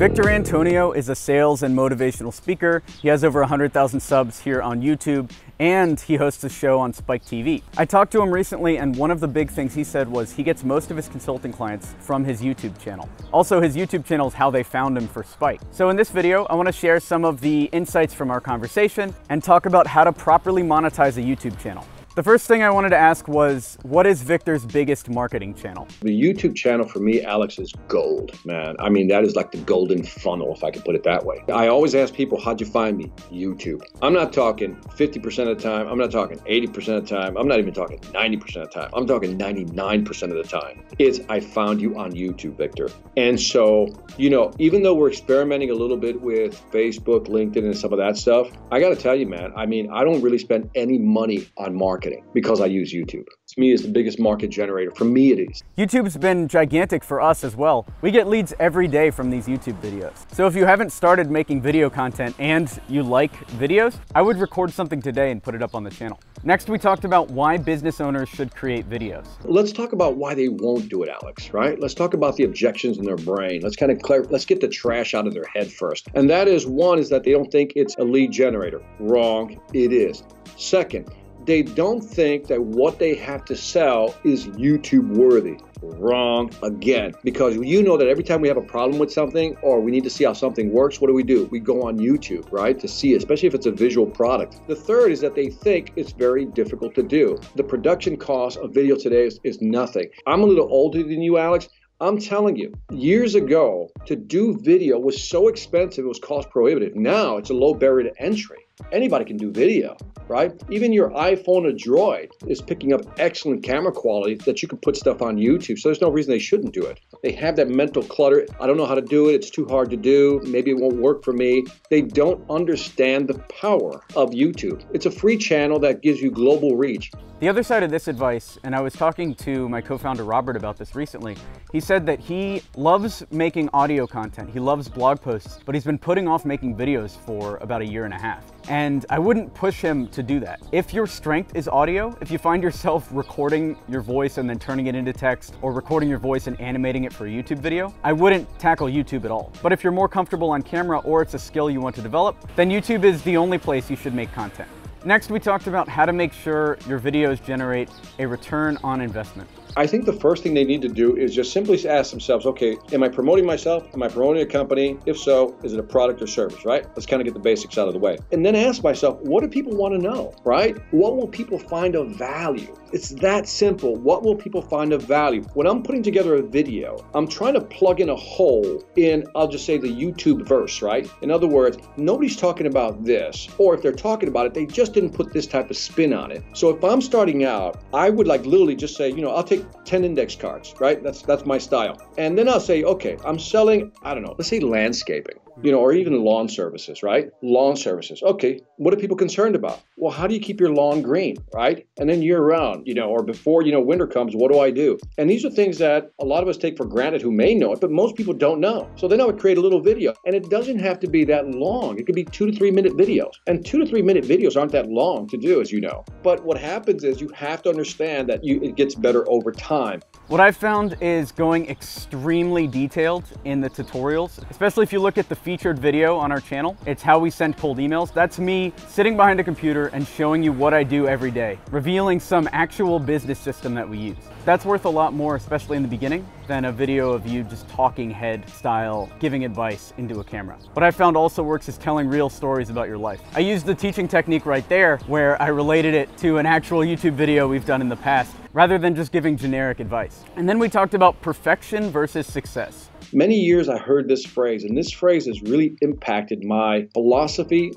Victor Antonio is a sales and motivational speaker. He has over 100,000 subs here on YouTube, and he hosts a show on Spike TV. I talked to him recently, and one of the big things he said was he gets most of his consulting clients from his YouTube channel. Also, his YouTube channel is how they found him for Spike. So in this video, I want to share some of the insights from our conversation and talk about how to properly monetize a YouTube channel. The first thing I wanted to ask was, what is Victor's biggest marketing channel? The YouTube channel for me, Alex, is gold, man. I mean, that is like the golden funnel, if I could put it that way. I always ask people, how'd you find me? YouTube. I'm not talking 50% of the time. I'm not talking 80% of the time. I'm not even talking 90% of the time. I'm talking 99% of the time. It's, I found you on YouTube, Victor. And so, you know, even though we're experimenting a little bit with Facebook, LinkedIn, and some of that stuff, I got to tell you, man, I mean, I don't really spend any money on marketing because I use YouTube. To me, it's the biggest market generator. For me, it is. YouTube's been gigantic for us as well. We get leads every day from these YouTube videos. So if you haven't started making video content and you like videos, I would record something today and put it up on the channel. Next, we talked about why business owners should create videos. Let's talk about why they won't do it, Alex, right? Let's talk about the objections in their brain. Let's let's get the trash out of their head first. And that is, one, is that they don't think it's a lead generator. Wrong, it is. Second, they don't think that what they have to sell is YouTube worthy. Wrong again, because you know that every time we have a problem with something or we need to see how something works, what do? We go on YouTube, right, to see it, especially if it's a visual product. The third is that they think it's very difficult to do. The production cost of video today is nothing. I'm a little older than you, Alex. I'm telling you, years ago, to do video was so expensive, it was cost prohibitive. Now it's a low barrier to entry. Anybody can do video, right? Even your iPhone or Droid is picking up excellent camera quality that you can put stuff on YouTube. So there's no reason they shouldn't do it. They have that mental clutter. I don't know how to do it. It's too hard to do. Maybe it won't work for me. They don't understand the power of YouTube. It's a free channel that gives you global reach. The other side of this advice, and I was talking to my co-founder Robert about this recently, he said that he loves making audio content. He loves blog posts, but he's been putting off making videos for about a year and a half. And I wouldn't push him to do that. If your strength is audio, if you find yourself recording your voice and then turning it into text, or recording your voice and animating it for a YouTube video, I wouldn't tackle YouTube at all. But if you're more comfortable on camera or it's a skill you want to develop, then YouTube is the only place you should make content. Next, we talked about how to make sure your videos generate a return on investment. I think the first thing they need to do is just simply ask themselves, okay, am I promoting myself? Am I promoting a company? If so, is it a product or service, right? Let's kind of get the basics out of the way. And then ask myself, what do people want to know, right? What will people find of value? It's that simple. What will people find of value? When I'm putting together a video, I'm trying to plug in a hole in, I'll just say, the YouTube verse, right? In other words, nobody's talking about this, or if they're talking about it, they just didn't put this type of spin on it. So if I'm starting out, I would like literally just say, you know, I'll take 10 index cards, right? That's my style. And then I'll say, okay, I'm selling, I don't know, let's say landscaping, you know, or even lawn services, right? Lawn services. Okay, what are people concerned about? Well, how do you keep your lawn green, right? And then year round, you know, or before, you know, winter comes, what do I do? And these are things that a lot of us take for granted who may know it, but most people don't know. So then I would create a little video, and it doesn't have to be that long. It could be 2 to 3 minute videos. And 2 to 3 minute videos aren't that long to do, as you know. But what happens is you have to understand that it gets better over time. What I've found is going extremely detailed in the tutorials, especially if you look at the featured video on our channel. It's how we send cold emails. That's me sitting behind a computer and showing you what I do every day, revealing some actual business system that we use. That's worth a lot more, especially in the beginning, than a video of you just talking head style, giving advice into a camera. What I found also works is telling real stories about your life. I used the teaching technique right there where I related it to an actual YouTube video we've done in the past, rather than just giving generic advice. And then we talked about perfection versus success. Many years I heard this phrase, and this phrase has really impacted my philosophy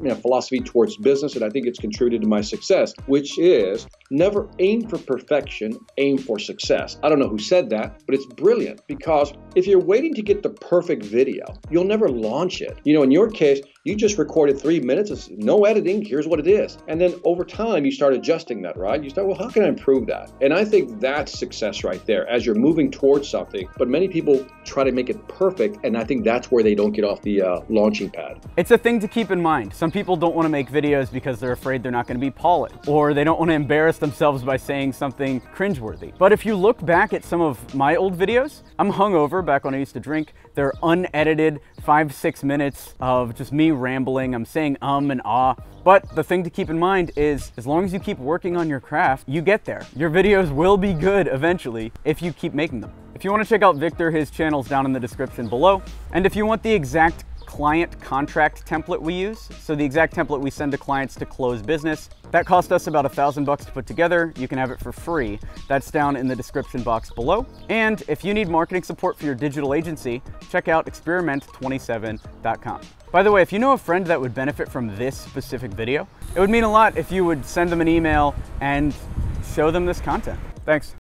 towards business, and I think it's contributed to my success, which is never aim for perfection, aim for success. I don't know who said that, but it's brilliant, because if you're waiting to get the perfect video, you'll never launch it. You know, in your case, you just recorded 3 minutes, it's no editing, here's what it is. And then over time, you start adjusting that, right? You start, well, how can I improve that? And I think that's success right there, as you're moving towards something, but many people try to make it it perfect, and I think that's where they don't get off the launching pad. It's a thing to keep in mind. Some people don't want to make videos because they're afraid they're not going to be polished, or they don't want to embarrass themselves by saying something cringeworthy. But if you look back at some of my old videos, I'm hungover back when I used to drink. They're unedited, 5-6 minutes of just me rambling. I'm saying and ah. But the thing to keep in mind is, as long as you keep working on your craft, you get there. Your videos will be good eventually if you keep making them. If you want to check out Victor, his channel's down in the description below. And if you want the exact client contract template we use, so the exact template we send to clients to close business, that cost us about $1,000 to put together. You can have it for free. That's down in the description box below. And if you need marketing support for your digital agency, check out experiment27.com. By the way, if you know a friend that would benefit from this specific video, it would mean a lot if you would send them an email and show them this content. Thanks.